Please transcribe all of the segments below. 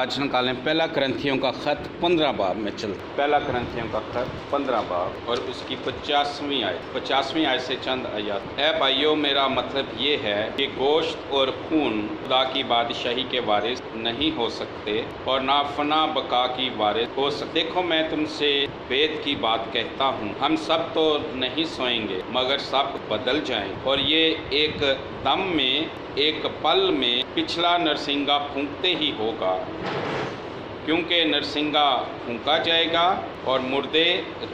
आज निकालें पहला करंथियों का ख़त 15 बाब में चल। पहला करंथियों का ख़त 15 बाब और उसकी 50वीं आयत से चंद आयत। ए भाइयों, मेरा मतलब ये है कि गोश्त और खून खुदा की बादशाही के वारिस नहीं हो सकते और ना फना बका की वारिस हो सकते। देखो, मैं तुमसे वेद की बात कहता हूँ, हम सब तो नहीं सोएंगे मगर सब बदल जाएं। और ये एक दम में, एक पल में पिछला नरसिंगा फूंकते ही होगा, क्योंकि नरसिंगा फूंका जाएगा और मुर्दे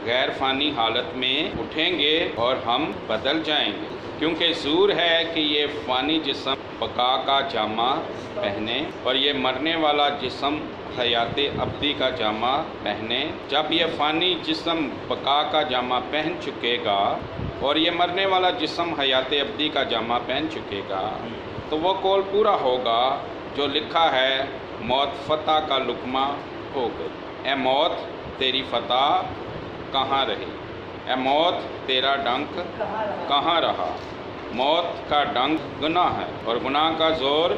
गैर फानी हालत में उठेंगे और हम बदल जाएंगे। क्योंकि ज़रूर है कि ये फ़ानी जिस्म बका का जामा पहने और ये मरने वाला जिस्म हयात अब्दी का जामा पहने। जब ये फ़ानी जिस्म बका का जामा पहन चुकेगा और ये मरने वाला जिस्म हयात अब्दी का जामा पहन चुकेगा, तो वो कौल पूरा होगा जो लिखा है, मौत फतह का लुकमा हो गई। ए मौत, तेरी फतह कहाँ रही? ए मौत, तेरा डंक कहाँ रहा? मौत का डंक गुनाह है और गुनाह का ज़ोर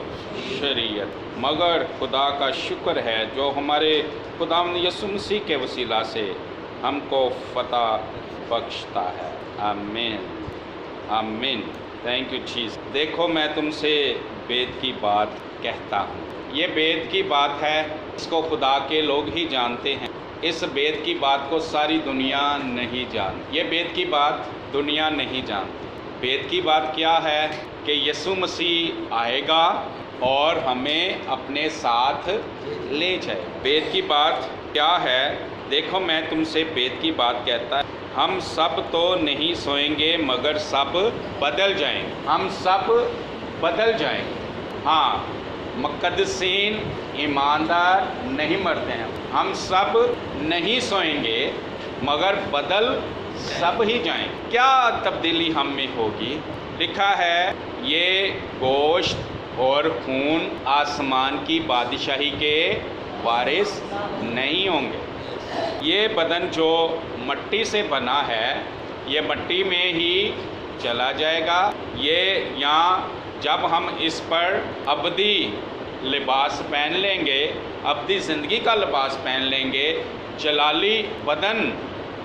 शरीयत। मगर खुदा का शुक्र है जो हमारे खुदावंद यीशु मसीह के वसीला से हमको फतह बख्शता है। आमीन, आमीन। थैंक यू चीज़। देखो, मैं तुमसे वेद की बात कहता हूँ। ये वेद की बात है, इसको खुदा के लोग ही जानते हैं। इस वेद की बात को सारी दुनिया नहीं जानती। ये वेद की बात दुनिया नहीं जानती। वेद की बात क्या है कि यीशु मसीह आएगा और हमें अपने साथ ले जाए। वेद की बात क्या है? देखो, मैं तुमसे वेद की बात कहता है, हम सब तो नहीं सोएंगे मगर सब बदल जाएंगे। हम सब बदल जाएंगे। हाँ, मुक़द्दसीन ईमानदार नहीं मरते हैं। हम सब नहीं सोएंगे मगर बदल सब ही जाएंगे। क्या तब्दीली हम में होगी? लिखा है, ये गोश्त और खून आसमान की बादशाही के वारिस नहीं होंगे। ये बदन जो मट्टी से बना है, ये मट्टी में ही चला जाएगा। ये यहाँ जब हम इस पर अबदी लिबास पहन लेंगे, अबदी ज़िंदगी का लिबास पहन लेंगे, जलाली बदन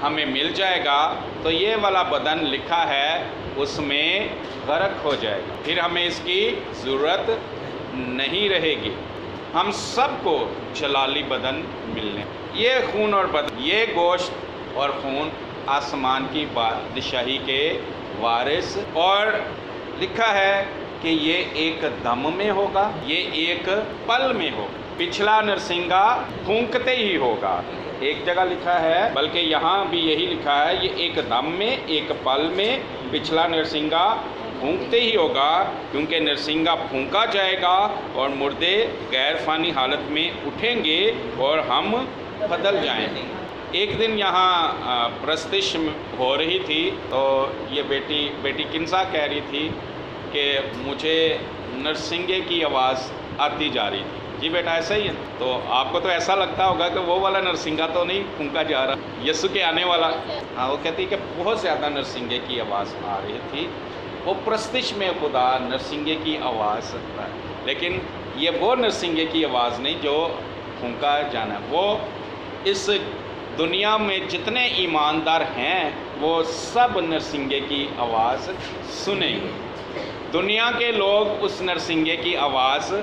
हमें मिल जाएगा, तो ये वाला बदन लिखा है उसमें गर्क हो जाएगा। फिर हमें इसकी ज़रूरत नहीं रहेगी। हम सबको जलाली बदन मिलने। ये खून और बदन, ये गोश्त और खून आसमान की बादशाही के वारिस। और लिखा है कि ये एक दम में होगा, ये एक पल में होगा। पिछला नरसिंगा फूंकते ही होगा। एक जगह लिखा है, बल्कि यहाँ भी यही लिखा है, ये एक दम में, एक पल में पिछला नरसिंगा फूंकते ही होगा, क्योंकि नरसिंगा फूंका जाएगा और मुर्दे गैर फानी हालत में उठेंगे और हम बदल जाएंगे। एक दिन यहाँ प्रस्तिश हो रही थी, तो ये बेटी किन्सा कह रही थी कि मुझे नरसिंगे की आवाज़ आती जा रही थी। जी बेटा, ऐसा ही है। तो आपको तो ऐसा लगता होगा कि वो वाला नरसिंगा तो नहीं फूंका जा रहा, यीशु के आने वाला। हाँ, वो कहती है कि बहुत ज़्यादा नरसिंगे की आवाज़ आ रही थी। वो प्रस्तिश में खुदा नरसिंगे की आवाज़ सकता है, लेकिन ये वो नरसिंगे की आवाज़ नहीं जो फूंका जाना। वो इस दुनिया में जितने ईमानदार हैं वो सब नरसिंगे की आवाज़ सुनेंगे। दुनिया के लोग उस नरसिंगे की आवाज़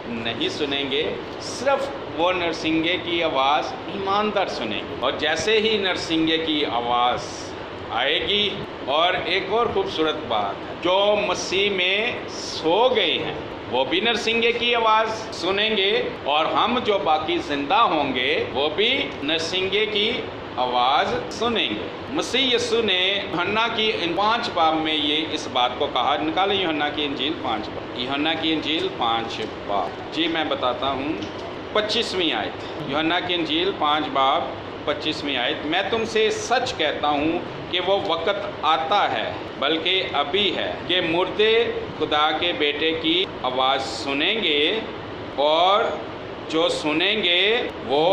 नहीं सुनेंगे, सिर्फ वो नरसिंगे की आवाज़ ईमानदार सुनेंगे। और जैसे ही नरसिंगे की आवाज़ आएगी, और एक और खूबसूरत बात है, जो मसीह में सो गए हैं वो भी नरसिंगे की आवाज़ सुनेंगे, और हम जो बाकी ज़िंदा होंगे वो भी नरसिंगे की आवाज़ सुनेंगे। मसीह यीशु ने यूहन्ना की 5 बाब में ये इस बात को कहा। निकालें यूहन्ना की इंजील 5 बाब। यूहन्ना की इंजील 5 बाब। जी मैं बताता हूँ, 25वीं आयत। यूहन्ना की इंजील 5 बाब 25वीं आयत। मैं तुमसे सच कहता हूँ कि वो वक़्त आता है, बल्कि अभी है, कि मुर्दे खुदा के बेटे की आवाज़ सुनेंगे, और जो सुनेंगे वो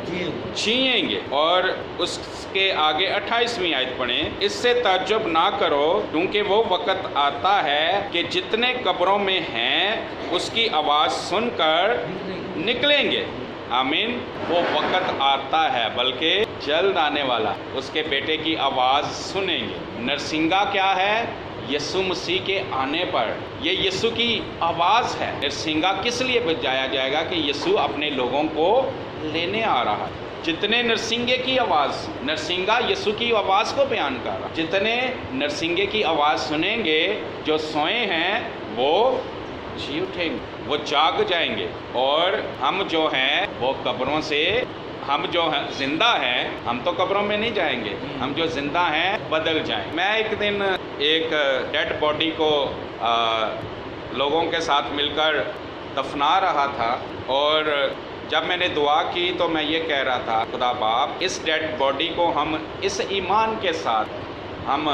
जिएंगे। और उसके आगे 28वीं आयत पढ़ें। इससे ताज्जुब ना करो, क्योंकि वो वक़्त आता है कि जितने कब्रों में हैं उसकी आवाज़ सुनकर निकलेंगे, आमीन। वो वक़्त आता है बल्कि जल्द आने वाला, उसके बेटे की आवाज़ सुनेंगे। नरसिंगा क्या है? यीशु मसीह के आने पर ये यीशु की आवाज़ है। नरसिंगा किस लिए बजाया जाएगा? कि यीशु अपने लोगों को लेने आ रहा है। जितने नरसिंगे की आवाज़, नरसिंगा यीशु की आवाज़ को बयान कर रहा है। जितने नरसिंगे की आवाज़ सुनेंगे, जो सोए हैं वो जी उठेंगे, वो जाग जाएंगे। और हम जो हैं वो कब्रों से, हम जो हैं जिंदा हैं, हम तो कब्रों में नहीं जाएंगे, हम जो जिंदा हैं बदल जाएंगे। मैं एक दिन एक डेड बॉडी को लोगों के साथ मिलकर दफना रहा था, और जब मैंने दुआ की तो मैं ये कह रहा था, खुदा बाप, इस डेड बॉडी को हम इस ईमान के साथ हम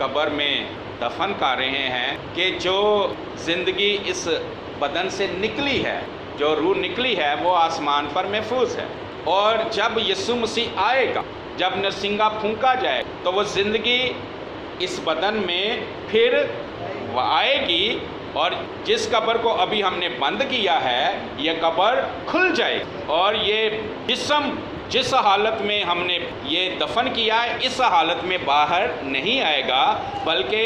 कब्र में दफन कर रहे हैं कि जो ज़िंदगी इस बदन से निकली है, जो रूह निकली है, वो आसमान पर महफूज है। और जब यीशु मसीह आएगा, जब नरसिंगा फूंका जाए, तो वो ज़िंदगी इस बदन में फिर आएगी, और जिस कब्र को अभी हमने बंद किया है, ये कब्र खुल जाए, और ये जिस्म जिस हालत में हमने ये दफन किया है, इस हालत में बाहर नहीं आएगा, बल्कि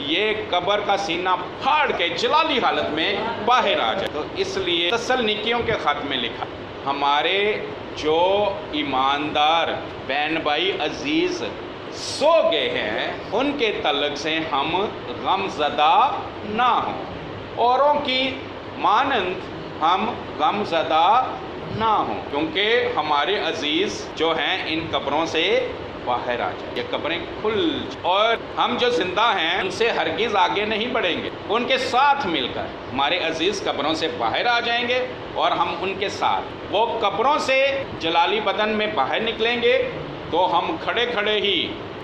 ये कब्र का सीना फाड़ के जलाली हालत में बाहर आ जाए। तो इसलिए तसलनिकियों के ख़त में लिखा, हमारे जो ईमानदार बहन भाई अजीज़ सो गए हैं, उनके तलक से हम गमज़दा ना हों, औरों की मानंद हम गमज़दा ना हों, क्योंकि हमारे अजीज़ जो हैं इन कब्रों से बाहर आ जाए, ये कब्रें खुल, और हम जो जिंदा हैं उनसे हरगिज़ आगे नहीं बढ़ेंगे, उनके साथ मिलकर हमारे अजीज़ कब्रों से बाहर आ जाएंगे, और हम उनके साथ वो कब्रों से जलाली बदन में बाहर निकलेंगे, तो हम खड़े खड़े ही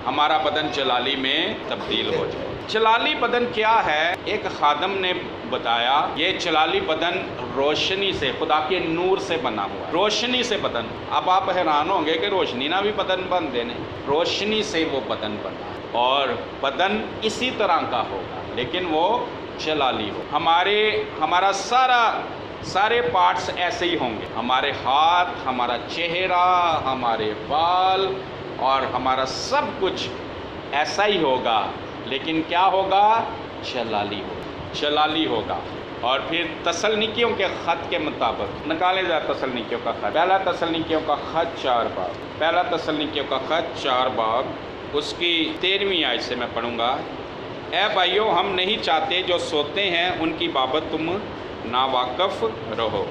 हमारा बदन जलाली में तब्दील हो जाए। जलाली बदन क्या है? एक खादम ने बताया, ये जलाली बदन रोशनी से, खुदा के नूर से बना हुआ, रोशनी से बदन। अब आप हैरान होंगे कि रोशनी ना भी बदन बन देने, रोशनी से वो बदन बना, और बदन इसी तरह का होगा, लेकिन वो जलाली हो। हमारा सारे पार्ट्स ऐसे ही होंगे, हमारे हाथ, हमारा चेहरा, हमारे बाल, और हमारा सब कुछ ऐसा ही होगा, लेकिन क्या होगा? जलाली होगा। और फिर तसलनिकियों के ख़त के मुताबिक निकाले जाए, तसलनिकियों का ख़त, पहला तसलनिकियों का ख़त 4 बाब, पहला तसलनिकियों का ख़त 4 बाब, उसकी 13वीं आयत से मैं पढ़ूँगा। ए भाइयों, हम नहीं चाहते जो सोते हैं उनकी बाबत तुम नावाकफ़ रहो,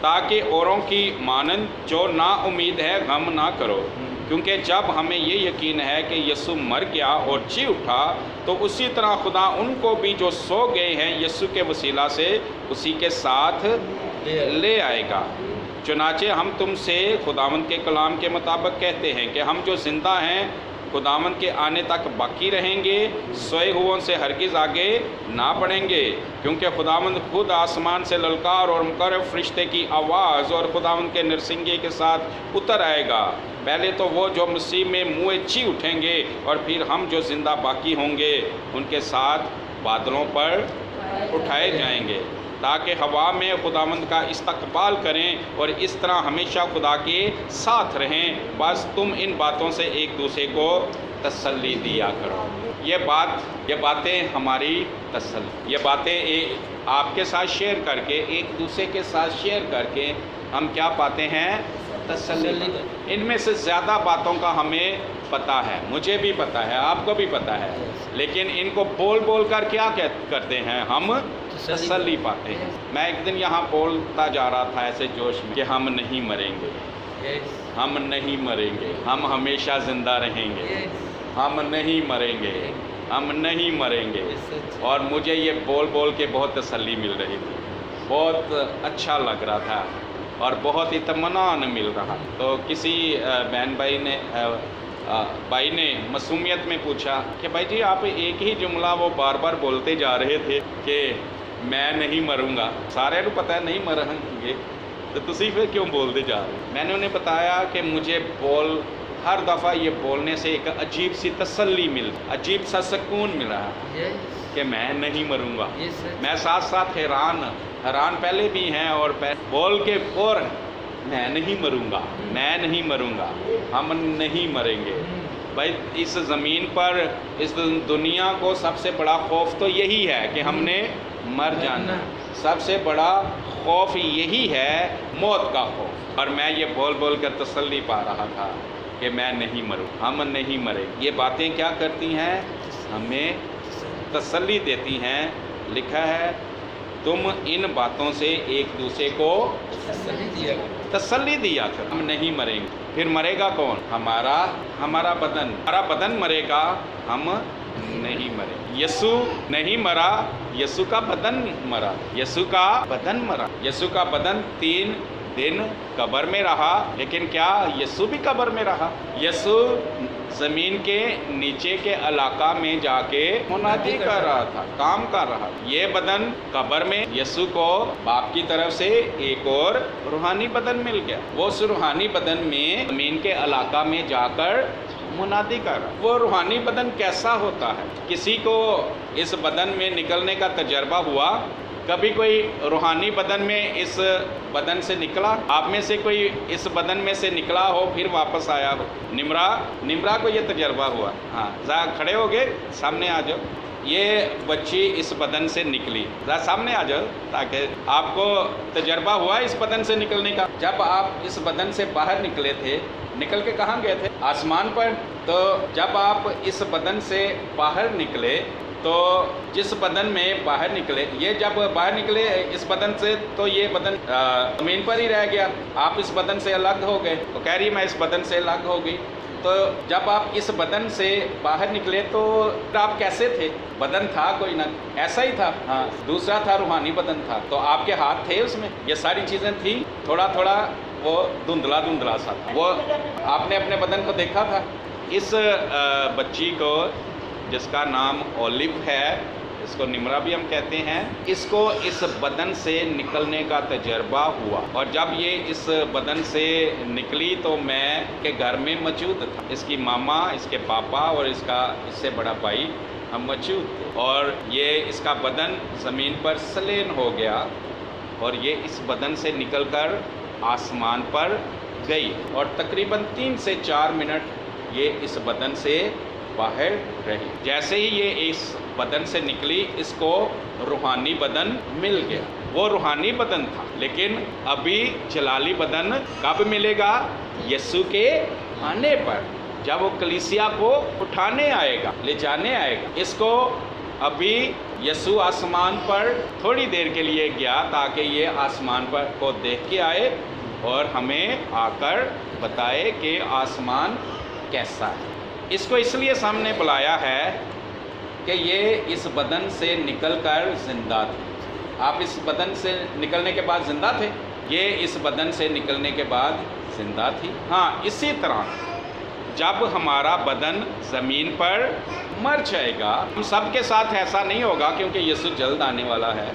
ताकि औरों की मानंद जो ना उम्मीद है गम ना करो, क्योंकि जब हमें ये यकीन है कि यीशु मर गया और जी उठा, तो उसी तरह खुदा उनको भी जो सो गए हैं यीशु के वसीला से उसी के साथ ले आएगा। चुनाचे हम तुमसे खुदावंद के कलाम के मुताबिक कहते हैं कि हम जो ज़िंदा हैं खुदावंद के आने तक बाकी रहेंगे, सोए हुओं से हरगिज़ आगे ना बढ़ेंगे, क्योंकि खुदावंद खुद आसमान से ललकार और मुकर्रब फरिश्ते की आवाज़ और खुदावंद के नरसिंगे के साथ उतर आएगा। पहले तो वो जो मसीह में मुँह ची उठेंगे, और फिर हम जो ज़िंदा बाकी होंगे उनके साथ बादलों पर उठाए जाएंगे, ताकि हवा में खुदावंद का इस्तकबाल करें और इस तरह हमेशा खुदा के साथ रहें। बस तुम इन बातों से एक दूसरे को तसल्ली दिया करो। ये बातें हमारी तसल्ली, ये बातें आपके साथ शेयर करके, एक दूसरे के साथ शेयर करके हम क्या पाते हैं? तसल्ली। इनमें से ज़्यादा बातों का हमें पता है, मुझे भी पता है, आपको भी पता है, लेकिन इनको बोल कर क्या करते हैं? हम तसल्ली पाते हैं। मैं एक दिन यहाँ बोलता जा रहा था ऐसे जोश में कि हम नहीं मरेंगे, हम नहीं मरेंगे, हम हमेशा ज़िंदा रहेंगे, हम नहीं मरेंगे, हम नहीं मरेंगे। और मुझे ये बोल के बहुत तसल्ली मिल रही थी, बहुत अच्छा लग रहा था और बहुत इत्मीनान मिल रहा। तो किसी बहन भाई ने मासूमियत में पूछा कि भाई जी आप एक ही जुमला वो बार बार बोलते जा रहे थे कि मैं नहीं मरूंगा, सारे को पता है नहीं मरेंगे, तो तुसी फिर क्यों बोलते जा रहे? मैंने उन्हें बताया कि मुझे हर दफ़ा ये बोलने से एक अजीब सी तसल्ली अजीब सा सुकून मिल रहा है कि मैं नहीं मरूंगा। मैं साथ साथ हैरान पहले भी हैं और बोल के और میں نہیں مروں گا، میں نہیں مروں گا، ہم نہیں مریں گے۔ بھائی اس زمین پر اس دنیا کو سب سے بڑا خوف تو یہی ہے کہ ہم نے مر جانا، سب سے بڑا خوف یہی ہے، موت کا خوف۔ اور میں یہ بول بول کر تسلی پا رہا تھا کہ میں نہیں مروں، ہم نہیں مریں۔ یہ باتیں کیا کرتی ہیں؟ ہمیں تسلی دیتی ہیں۔ لکھا ہے تم ان باتوں سے ایک دوسرے کو تسلی دیا کر، ہم نہیں مریں گے۔ پھر مرے گا کون؟ ہمارا بدن، ہمارا بدن مرے گا، ہم نہیں مرے۔ یسوع نہیں مرا، یسوع کا بدن مرا، یسوع کا بدن مرا۔ یسوع کا بدن 3 دن قبر میں رہا، لیکن کیا یسوع بھی قبر میں رہا؟ یسوع زمین کے نیچے کے علاقہ میں جا کے منادی کر رہا تھا، کام کر رہا۔ یہ بدن قبر میں، یسوع کو باپ کی طرف سے ایک اور روحانی بدن مل گیا۔ وہ اس روحانی بدن میں زمین کے علاقہ میں جا کر منادی کر رہا۔ وہ روحانی بدن کیسا ہوتا ہے؟ کسی کو اس بدن میں نکلنے کا تجربہ ہوا؟ کبھی کوئی روحانی بدن میں اس بدن سے نکلا؟ آپ میں سے کوئی اس بدن میں سے نکلا ہو پھر واپس آیا ہو؟ نمرا کو یہ تجربہ ہوا۔ ہاں ذرا کھڑے ہو گئے، سامنے آ جاؤ۔ یہ بچی اس بدن سے نکلی، ذرا سامنے آ جاؤ تاکہ آپ کو تجربہ ہوا اس بدن سے نکلنے کا۔ جب آپ اس بدن سے باہر نکلے تھے، نکل کے کہاں گئے تھے؟ آسمان پر۔ تو جب آپ اس بدن سے باہر نکلے تو جس بدن میں باہر نکلے، یہ جب باہر نکلے اس بدن سے تو یہ بدن زمین پر ہی رہ گیا، آپ اس بدن سے الگ ہو گئے۔ تو کہہ رہی میں اس بدن سے الگ ہو گئی۔ تو جب آپ اس بدن سے باہر نکلے تو آپ کیسے تھے؟ بدن تھا کوئی نہ، ایسا ہی تھا، ہاں دوسرا تھا، روحانی بدن تھا۔ تو آپ کے ہاتھ تھے اس میں، یہ ساری چیزیں تھیں، تھوڑا تھوڑا وہ دھندلا سا تھا۔ وہ آپ نے اپنے بدن کو دیکھا تھا۔ اس بچی کو جس کا نام اولیو ہے، اس کو نمرا بھی ہم کہتے ہیں، اس کو اس بدن سے نکلنے کا تجربہ ہوا، اور جب یہ اس بدن سے نکلی تو میں کے گھر میں موجود تھا۔ اس کی ماما، اس کے پاپا اور اس سے بڑا بھائی ہم موجود تھے، اور یہ اس کا بدن زمین پر سلین ہو گیا، اور یہ اس بدن سے نکل کر آسمان پر گئی، اور تقریباً 3 سے 4 منٹ یہ اس بدن سے باہر رہی۔ جیسے ہی یہ اس بدن سے نکلی، اس کو روحانی بدن مل گیا۔ وہ روحانی بدن تھا، لیکن ابھی جلالی بدن کب ملے گا؟ یسوع کے آنے پر، جب وہ کلیسیا کو اٹھانے آئے گا، لے جانے آئے گا۔ اس کو ابھی یسوع آسمان پر تھوڑی دیر کے لیے گیا تاکہ یہ آسمان پر کو دیکھ کے آئے اور ہمیں آ کر بتائے کہ آسمان کیسا ہے۔ اس کو اس لیے سامنے بلایا ہے کہ یہ اس بدن سے نکل کر زندہ تھے۔ آپ اس بدن سے نکلنے کے بعد زندہ تھے، یہ اس بدن سے نکلنے کے بعد زندہ تھی۔ ہاں اسی طرح جب ہمارا بدن زمین پر مر جائے گا، ہم سب کے ساتھ ایسا نہیں ہوگا کیونکہ یسوع جلد آنے والا ہے۔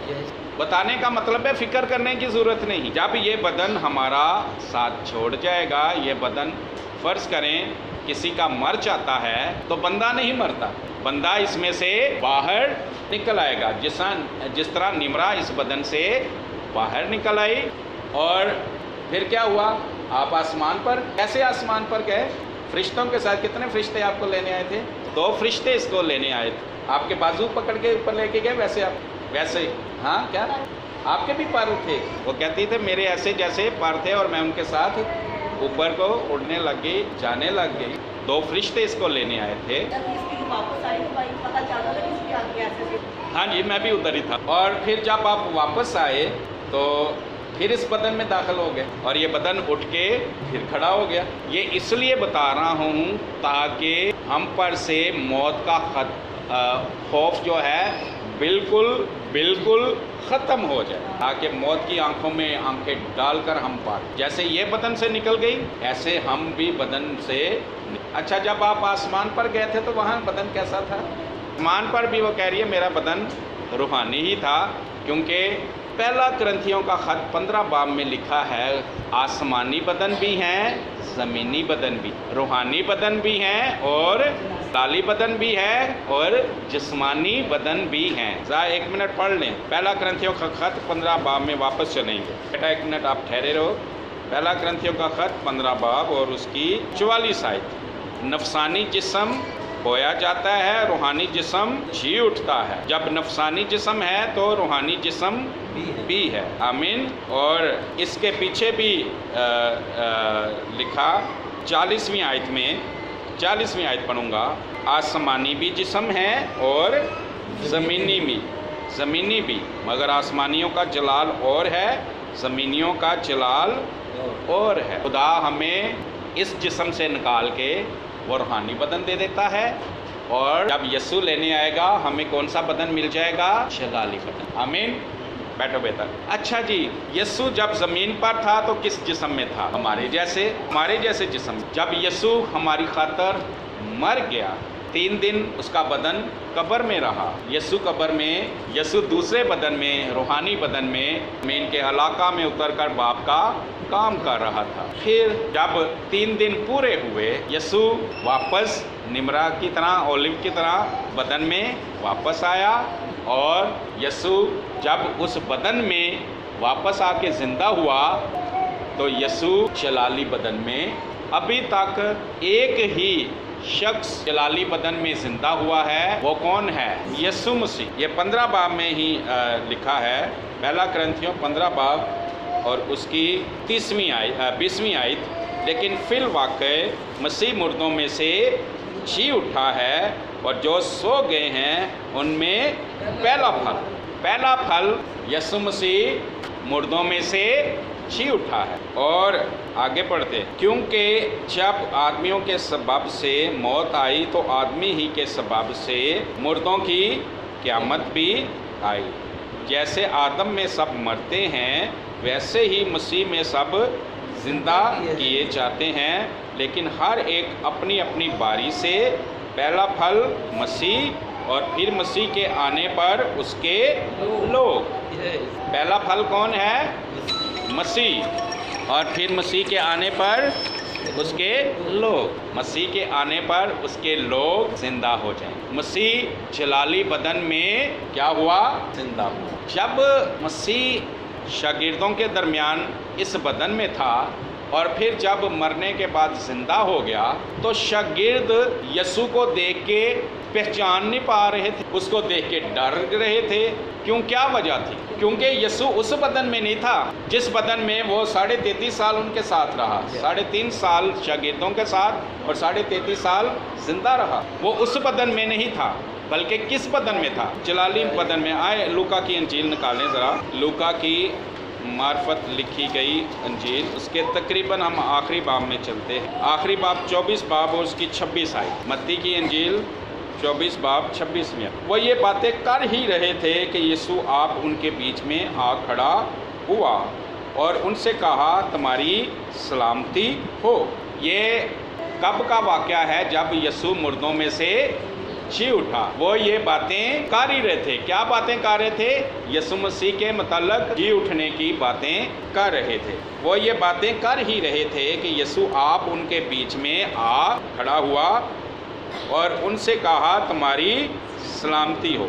بتانے کا مطلب ہے فکر کرنے کی ضرورت نہیں۔ جب یہ بدن ہمارا ساتھ چھوڑ جائے گا، یہ بدن فرض کریں کسی کا مر جاتا ہے تو بندہ نہیں مرتا، بندہ اس میں سے باہر نکل آئے گا، جس طرح نمرا اس بدن سے باہر نکل آئی۔ اور پھر کیا ہوا؟ آپ آسمان پر، کیسے آسمان پر گئے؟ فرشتوں کے ساتھ۔ کتنے فرشتے آپ کو لینے آئے تھے؟ 2 فرشتے اس کو لینے آئے تھے۔ آپ کے بازو پکڑ کے اوپر لے کے گئے، ویسے ہاں کیا آپ کے بھی پر تھے؟ وہ کہتی تھے میرے ایسے جیسے پر تھے اور میں ان کے ساتھ اوپر کو اڑنے لگ گئی، جانے لگ گئی۔ 2 فرشتے اس کو لینے آئے تھے۔ ہاں جی، میں بھی ادھر ہی تھا۔ اور پھر جب آپ واپس آئے تو پھر اس بدن میں داخل ہو گئے، اور یہ بدن اٹھ کے پھر کھڑا ہو گیا۔ یہ اس لیے بتا رہا ہوں تاکہ ہم پر سے موت کا خوف جو ہے بالکل ختم ہو جائے، تاکہ موت کی آنکھوں میں آنکھیں ڈال کر ہم پائیں۔ جیسے یہ بدن سے نکل گئی، ایسے ہم بھی بدن سے۔ اچھا، جب آپ آسمان پر گئے تھے تو وہاں بدن کیسا تھا؟ آسمان پر بھی وہ کہہ رہی ہے میرا بدن روحانی ہی تھا، کیونکہ پہلا کرنتھیوں کا خط 15 باب میں لکھا ہے آسمانی بدن بھی ہیں، زمینی بدن بھی، روحانی بدن بھی ہیں اور لالی بدن بھی ہے اور جسمانی بدن بھی ہیں۔ ذرا 1 منٹ پڑھ لیں، پہلا کرنتھیوں کا خط 15 باب میں واپس چلیں گے۔ بیٹا 1 منٹ آپ ٹھہرے رہو، पहला करंथियों का खत 15 बाब और उसकी 44 आयत। नफसानी जिस्म बोया जाता है, रूहानी जिस्म जी उठता है। जब नफसानी जिस्म है तो रूहानी जिस्म भी है। आमीन। और इसके पीछे भी लिखा 40वीं आयत में, 40वीं आयत पढ़ूंगा। आसमानी भी जिस्म है और ज़मीनी भी, मगर आसमानियों का जलाल और है, ज़मीनियों का जलाल और है। खुदा हमें इस जिस्म से निकाल के वो रूहानी बदन दे देता है, और जब यीशु लेने आएगा हमें कौन सा बदन मिल जाएगा? जलाली बदन। आमीन। बैठो बेटा। अच्छा जी, यीशु जब ज़मीन पर था तो किस जिस्म में था? हमारे जैसे जिस्म। जब यीशु हमारी खातर मर गया, 3 दिन उसका बदन कब्र में रहा। यीशु कब्र में, यीशु दूसरे बदन में, रूहानी बदन में, ज़मीन के इलाका में उतरकर बाप का काम कर रहा था। फिर जब 3 दिन पूरे हुए, यीशु वापस निमरा की तरह, ओलिव की तरह बदन में वापस आया, और यीशु जब उस बदन में वापस आके ज़िंदा हुआ तो यीशु जलाली बदन में, अभी तक एक ही शख्स जलाली बदन में जिंदा हुआ है, वो कौन है? यीशु मसीह। ये 15 बाब में ही लिखा है, पहला करंथियों 15 बाब और उसकी 20वीं आयत। लेकिन फिल वाक़े मसीह मुर्दों में से जी उठा है, और जो सो गए हैं उनमें पहला फल यीशु मसीह मुर्दों में से जी उठा है। और आगे पढ़ते, क्योंकि जब आदमियों के सबब से मौत आई तो आदमी ही के सबब से मुर्दों की क़यामत भी आई। जैसे आदम में सब मरते हैं, वैसे ही मसीह में सब जिंदा किए जाते हैं, लेकिन हर एक अपनी अपनी बारी से। पहला फल मसीह, और फिर मसीह के आने पर उसके लोग। पहला फल कौन है? मसीह, और फिर मसीह के आने पर उसके लोग। मसीह के आने पर उसके लोग जिंदा हो जाएं। मसीह जलाली बदन में क्या हुआ? जिंदा हुआ। जब मसीह शागिर्दों के दरमियान इस बदन में था, और फिर जब मरने के बाद जिंदा हो गया, तो शागिर्द यीशु को देख के पहचान नहीं पा रहे थे, उसको देख के डर रहे थे। क्यों? क्या वजह थी? क्योंकि यीशु उस बदन में नहीं था जिस बदन में वो 33.5 साल उनके साथ रहा। 3.5 साल शागिर्दों के साथ और 33.5 साल जिंदा रहा। वो उस बदन में नहीं था, बल्कि किस बदन में था? जलाली बदन में। आए लूका की अंजील निकालें ज़रा। लूका की मार्फत लिखी गई अंजील, उसके तकरीबन हम आखिरी बाब में चलते हैं। आखिरी बाब 24 बाब और उसकी 26 आयत। मत्ती की अंजील 24 बाब 26 में वो ये बातें कर ही रहे थे कि यीशु आप उनके बीच में आ खड़ा हुआ और उनसे कहा, तुम्हारी सलामती हो। ये कब का वाक़या है? जब यीशु मुर्दों में से जी उठा। वो ये बातें कर ही रहे थे। क्या बातें कर रहे थे? यीशु मसीह के मतलब जी उठने की बातें कर रहे थे। वो ये बातें कर ही रहे थे कि यीशु आप उनके बीच में आ खड़ा हुआ और उनसे कहा, तुम्हारी सलामती हो।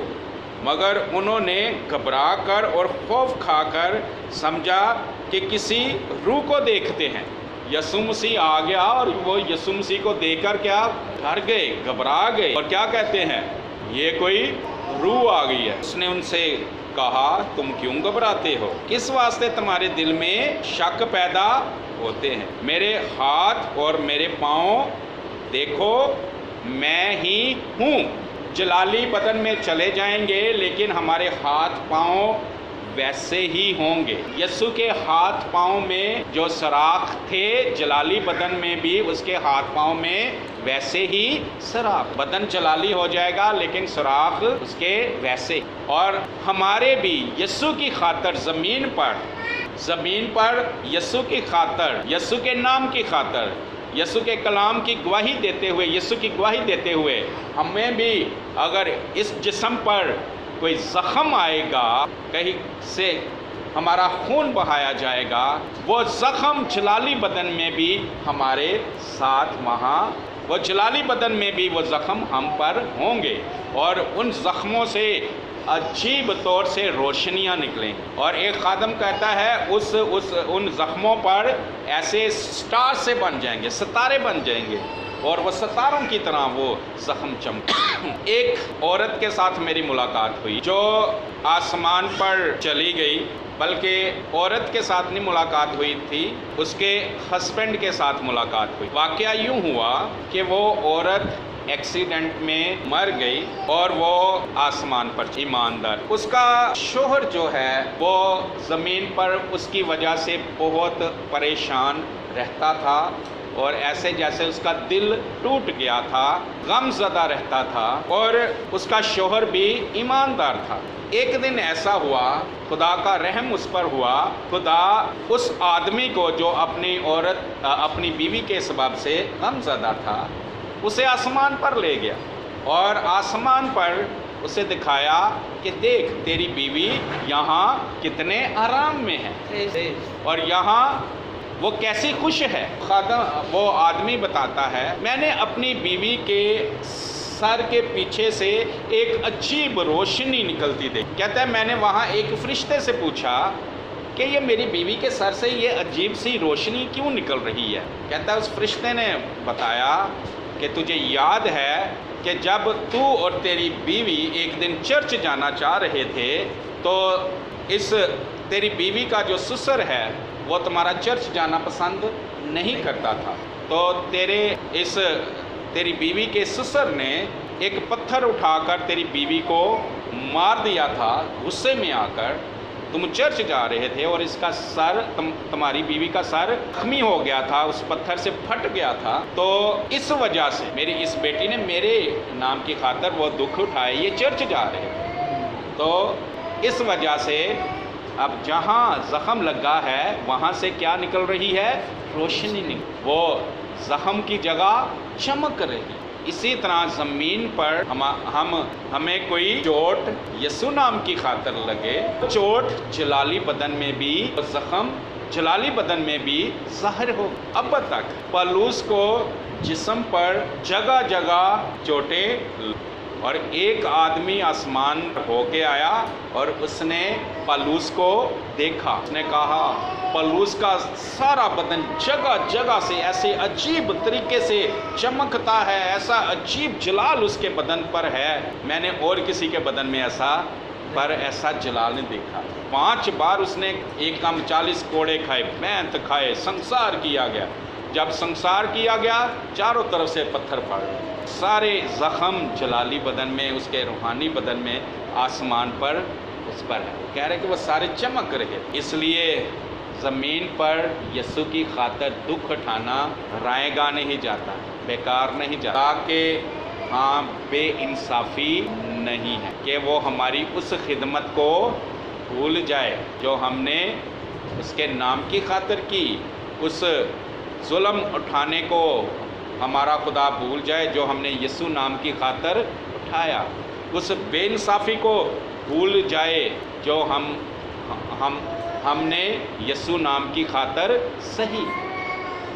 मगर उन्होंने घबरा कर और खौफ खाकर समझा कि किसी रूह को देखते हैं। यीशु मसीह आ गया और वो यीशु मसीह को देखकर क्या डर गए, घबरा गए, और क्या कहते हैं? ये कोई रूह आ गई है। उसने उनसे कहा, तुम क्यों घबराते हो? किस वास्ते तुम्हारे दिल में शक पैदा होते हैं? मेरे हाथ और मेरे पाँव देखो, मैं ही हूँ। जलाली बदन में चले जाएंगे, लेकिन हमारे हाथ पाँव वैसे ही होंगे। यीशु के हाथ पाँव में जो सराख थे, जलाली बदन में भी उसके हाथ पाँव में वैसे ही सराख। बदन जलाली हो जाएगा, लेकिन सराख उसके वैसे। और हमारे भी यीशु की खातर ज़मीन पर यीशु की खातर, यीशु के नाम की खातर, यीशु के कलाम की गवाही देते हुए, यीशु की गवाही देते हुए, हमें भी अगर इस जिस्म पर कोई ज़ख़म आएगा, कहीं से हमारा खून बहाया जाएगा, वो ज़ख़म जलाली बदन में भी हमारे साथ वहाँ, वो जलाली बदन में भी वो ज़ख़म हम पर होंगे। और उन ज़ख़मों से عجیب طور سے روشنیاں نکلیں، اور ایک خادم کہتا ہے ان زخموں پر ایسے سٹار سے بن جائیں گے، ستارے بن جائیں گے، اور وہ ستاروں کی طرح وہ زخم چمکے۔ ایک عورت کے ساتھ میری ملاقات ہوئی جو آسمان پر چلی گئی، بلکہ عورت کے ساتھ نہیں ملاقات ہوئی تھی، اس کے ہسبینڈ کے ساتھ ملاقات ہوئی۔ واقعہ یوں ہوا کہ وہ عورت ایکسیڈنٹ میں مر گئی اور وہ آسمان پر ایماندار۔ اس کا شوہر جو ہے وہ زمین پر اس کی وجہ سے بہت پریشان رہتا تھا، اور ایسے جیسے اس کا دل ٹوٹ گیا تھا، غم زدہ رہتا تھا، اور اس کا شوہر بھی ایماندار تھا۔ ایک دن ایسا ہوا، خدا کا رحم اس پر ہوا، خدا اس آدمی کو جو اپنی بیوی کے سبب سے غم زدہ تھا، اسے آسمان پر لے گیا، اور آسمان پر اسے دکھایا کہ دیکھ تیری بیوی یہاں کتنے آرام میں ہے، اور یہاں وہ کیسی خوش ہے۔ وہ آدمی بتاتا ہے میں نے اپنی بیوی کے سر کے پیچھے سے ایک عجیب روشنی نکلتی دیکھی۔ کہتا ہے میں نے وہاں ایک فرشتے سے پوچھا کہ یہ میری بیوی کے سر سے یہ عجیب سی روشنی کیوں نکل رہی ہے؟ کہتا ہے اس فرشتے نے بتایا کہ تجھے یاد ہے کہ جب تو اور تیری بیوی ایک دن چرچ جانا چاہ رہے تھے تو تیری بیوی کا جو سسر ہے وہ تمہارا چرچ جانا پسند نہیں کرتا تھا، تو تیری بیوی کے سسر نے ایک پتھر اٹھا کر تیری بیوی کو مار دیا تھا۔ غصے میں آ کر تم چرچ جا رہے تھے اور اس کا سر تمہاری بیوی کا سر زخمی ہو گیا تھا، اس پتھر سے پھٹ گیا تھا، تو اس وجہ سے میری اس بیٹی نے میرے نام کی خاطر وہ دکھ اٹھائے، یہ چرچ جا رہے تھے، تو اس وجہ سے اب جہاں زخم لگا ہے وہاں سے کیا نکل رہی ہے؟ روشنی نکل، وہ زخم کی جگہ چمک رہی۔ اسی طرح زمین پر ہمیں کوئی چوٹ یسوع نام کی خاطر لگے، چوٹ جلالی بدن میں بھی، زخم جلالی بدن میں بھی ظاہر ہو۔ اب تک پالوس کو جسم پر جگہ جگہ چوٹیں، اور ایک آدمی آسمان ہو کے آیا اور اس نے پالوس کو دیکھا، اس نے کہا پالوس کا سارا بدن جگہ جگہ سے ایسے عجیب طریقے سے چمکتا ہے، ایسا عجیب جلال اس کے بدن پر ہے، میں نے اور کسی کے بدن میں ایسا جلال نہیں دیکھا۔ 5 بار اس نے ایک کام 40 کوڑے کھائے، بینت کھائے، سنسار کیا گیا۔ جب سنسار کیا گیا چاروں طرف سے پتھر پڑ گئے، سارے زخم جلالی بدن میں، اس کے روحانی بدن میں، آسمان پر اس پر ہے۔ کہہ رہے کہ وہ سارے چمک رہے، اس لیے زمین پر یسوع کی خاطر دکھ اٹھانا رائے گاہ نہیں جاتا، بیکار نہیں جاتا، کہ بے انصافی نہیں ہے کہ وہ ہماری اس خدمت کو بھول جائے جو ہم نے اس کے نام کی خاطر کی، اس ظلم اٹھانے کو ہمارا خدا بھول جائے جو ہم نے یسوع نام کی خاطر اٹھایا، اس بے انصافی کو بھول جائے جو ہم نے یسوع نام کی خاطر سہی۔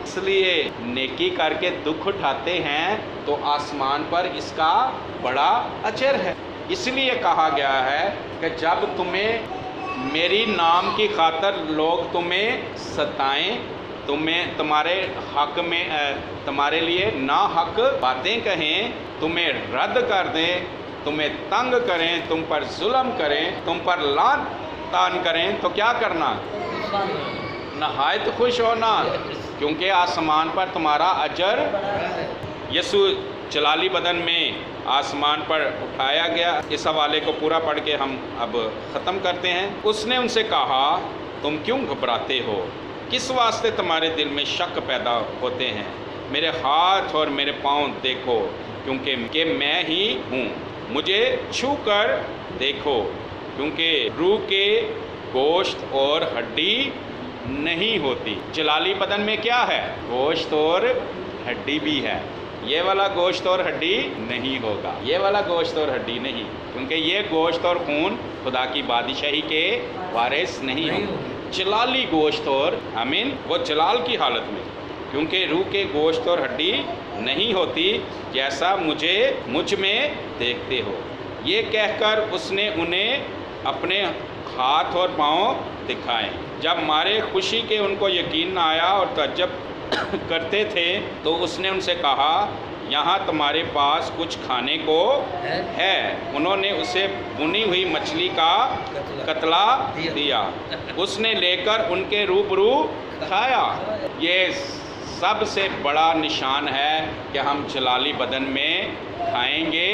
اس لیے نیکی کر کے دکھ اٹھاتے ہیں تو آسمان پر اس کا بڑا اجر ہے۔ اس لیے کہا گیا ہے کہ جب تمہیں میری نام کی خاطر لوگ تمہیں ستائیں، تمہارے حق میں تمہارے لیے ناحق باتیں کہیں، تمہیں رد کر دیں، تمہیں تنگ کریں، تم پر ظلم کریں، تم پر لعن تان کریں، تو کیا کرنا؟ نہایت خوش ہونا، کیونکہ آسمان پر تمہارا اجر۔ یسوع جلالی بدن میں آسمان پر اٹھایا گیا۔ اس حوالے کو پورا پڑھ کے ہم اب ختم کرتے ہیں۔ اس نے ان سے کہا تم کیوں گھبراتے ہو؟ کس واسطے تمہارے دل میں شک پیدا ہوتے ہیں؟ میرے ہاتھ اور میرے پاؤں دیکھو، کیونکہ میں ہی ہوں، مجھے چھو کر دیکھو، کیونکہ روح کے گوشت اور ہڈی نہیں ہوتی۔ جلالی بدن میں کیا ہے؟ گوشت اور ہڈی بھی ہے، یہ والا گوشت اور ہڈی نہیں ہوگا، یہ والا گوشت اور ہڈی نہیں، کیونکہ یہ گوشت اور خون خدا کی بادشاہی کے وارث نہیں ہوں۔ جلالی گوشت اور آمین، وہ جلال کی حالت میں، کیونکہ روح کے گوشت اور ہڈی نہیں ہوتی، جیسا مجھ میں دیکھتے ہو۔ یہ کہہ کر اس نے انہیں اپنے ہاتھ اور پاؤں دکھائے۔ جب مارے خوشی کے ان کو یقین نہ آیا اور تعجب کرتے تھے تو اس نے ان سے کہا، یہاں تمہارے پاس کچھ کھانے کو ہے؟ انہوں نے اسے بنی ہوئی مچھلی کا قتلہ دیا، اس نے لے کر ان کے روبرو کھایا۔ یہ سب سے بڑا نشان ہے کہ ہم جلالی بدن میں کھائیں گے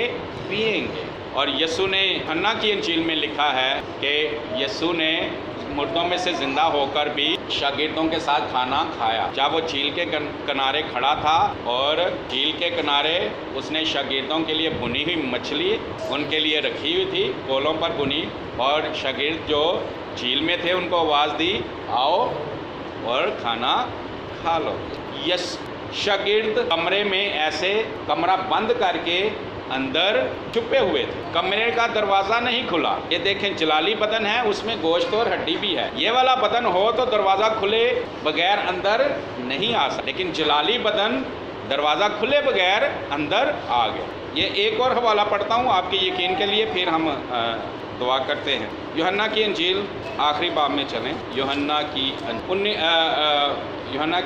پیئیں گے۔ اور یسوع نے یوحنا کی انجیل میں لکھا ہے کہ یسوع نے مردوں میں سے زندہ ہو کر بھی شاگردوں کے ساتھ کھانا کھایا۔ جب وہ جھیل کے کنارے کھڑا تھا اور جھیل کے کنارے اس نے شاگردوں کے لیے بنی ہوئی مچھلی ان کے لیے رکھی ہوئی تھی، کولوں پر بنی، اور شاگرد جو جھیل میں تھے ان کو آواز دی، آؤ اور کھانا کھا لو۔ شاگرد کمرے میں ایسے کمرہ بند کر کے اندر چھپے ہوئے تھے، کمرے کا دروازہ نہیں کھلا۔ یہ دیکھیں جلالی بدن ہے، اس میں گوشت اور ہڈی بھی ہے۔ یہ والا بدن ہو تو دروازہ کھلے بغیر اندر نہیں آ سکتا، لیکن جلالی بدن دروازہ کھلے بغیر اندر آ گیا۔ یہ ایک اور حوالہ پڑھتا ہوں آپ کے یقین کے لیے، پھر ہم دعا کرتے ہیں۔ یوحنا کی انجیل آخری باب میں چلیں، یوحنا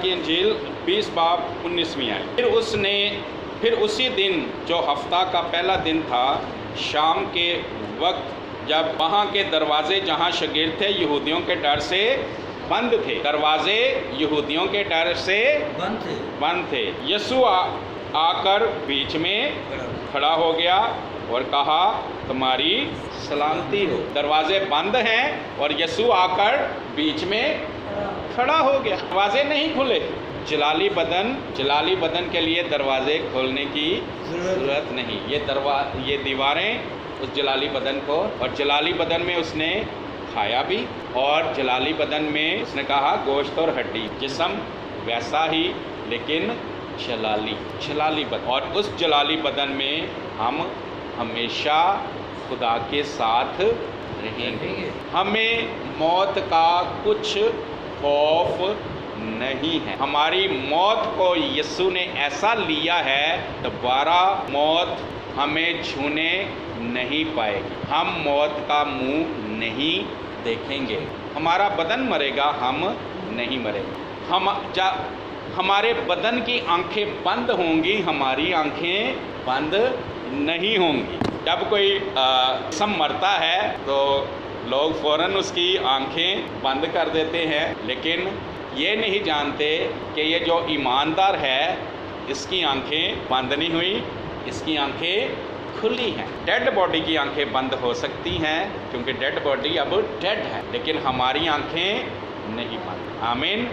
کی انجیل 20 باب 19ویں آیت۔ پھر اسی دن جو ہفتہ کا پہلا دن تھا، شام کے وقت، جب وہاں کے دروازے جہاں شاگرد تھے یہودیوں کے ڈر سے بند تھے، دروازے یہودیوں کے ڈر سے بند تھے، یسوع آ کر بیچ میں کھڑا ہو گیا اور کہا، تمہاری سلامتی ہو۔ دروازے بند ہیں اور یسوع آ کر بیچ میں کھڑا ہو گیا، دروازے نہیں کھلے۔ جلالی بدن کے لیے دروازے کھولنے کی ضرورت نہیں۔ یہ دیواریں اس جلالی بدن کو، اور جلالی بدن میں اس نے کھایا بھی، اور جلالی بدن میں اس نے کہا گوشت اور ہڈی، جسم ویسا ہی لیکن جلالی بدن، اور اس جلالی بدن میں ہم ہمیشہ خدا کے ساتھ رہیں گے۔ ہمیں موت کا کچھ خوف نہیں ہے۔ ہماری موت کو یسوع نے ایسا لیا ہے، دوبارہ موت ہمیں چھونے نہیں پائے گی، ہم موت کا منہ نہیں دیکھیں گے۔ ہمارا بدن مرے گا، ہم نہیں مرے گا۔ ہمارے بدن کی آنکھیں بند ہوں گی، ہماری آنکھیں بند نہیں ہوں گی۔ جب کوئی جسم مرتا ہے تو لوگ فوراً اس کی آنکھیں بند کر دیتے ہیں، لیکن یہ نہیں جانتے کہ یہ جو ایماندار ہے اس کی آنکھیں بند نہیں ہوئی، اس کی آنکھیں کھلی ہیں۔ ڈیڈ باڈی کی آنکھیں بند ہو سکتی ہیں کیونکہ ڈیڈ باڈی اب ڈیڈ ہے، لیکن ہماری آنکھیں نہیں بند۔ آمین۔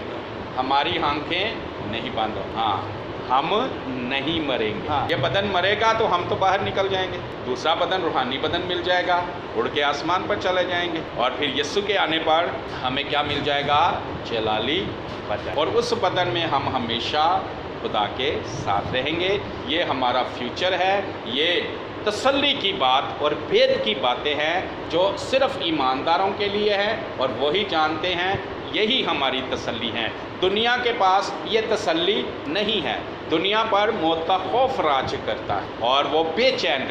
ہماری آنکھیں نہیں بند ہو، ہاں ہم نہیں مریں گے۔ یہ بدن مرے گا تو ہم تو باہر نکل جائیں گے، دوسرا بدن روحانی بدن مل جائے گا، اڑ کے آسمان پر چلے جائیں گے، اور پھر یسوع کے آنے پر ہمیں کیا مل جائے گا؟ جلالی بدن، اور اس بدن میں ہم ہمیشہ خدا کے ساتھ رہیں گے۔ یہ ہمارا فیوچر ہے۔ یہ تسلی کی بات اور بھید کی باتیں ہیں جو صرف ایمانداروں کے لیے ہیں، اور وہی جانتے ہیں۔ یہی ہماری تسلی ہے۔ دنیا کے پاس یہ تسلی نہیں ہے۔ دنیا پر موت کا خوف راج کرتا ہے، اور وہ بے چین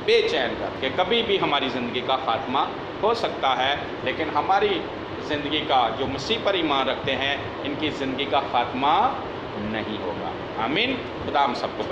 کر کہ کبھی بھی ہماری زندگی کا خاتمہ ہو سکتا ہے، لیکن ہماری زندگی کا جو مسیح پر ایمان رکھتے ہیں، ان کی زندگی کا خاتمہ نہیں ہوگا۔ آمین۔ خدا ہم سب کو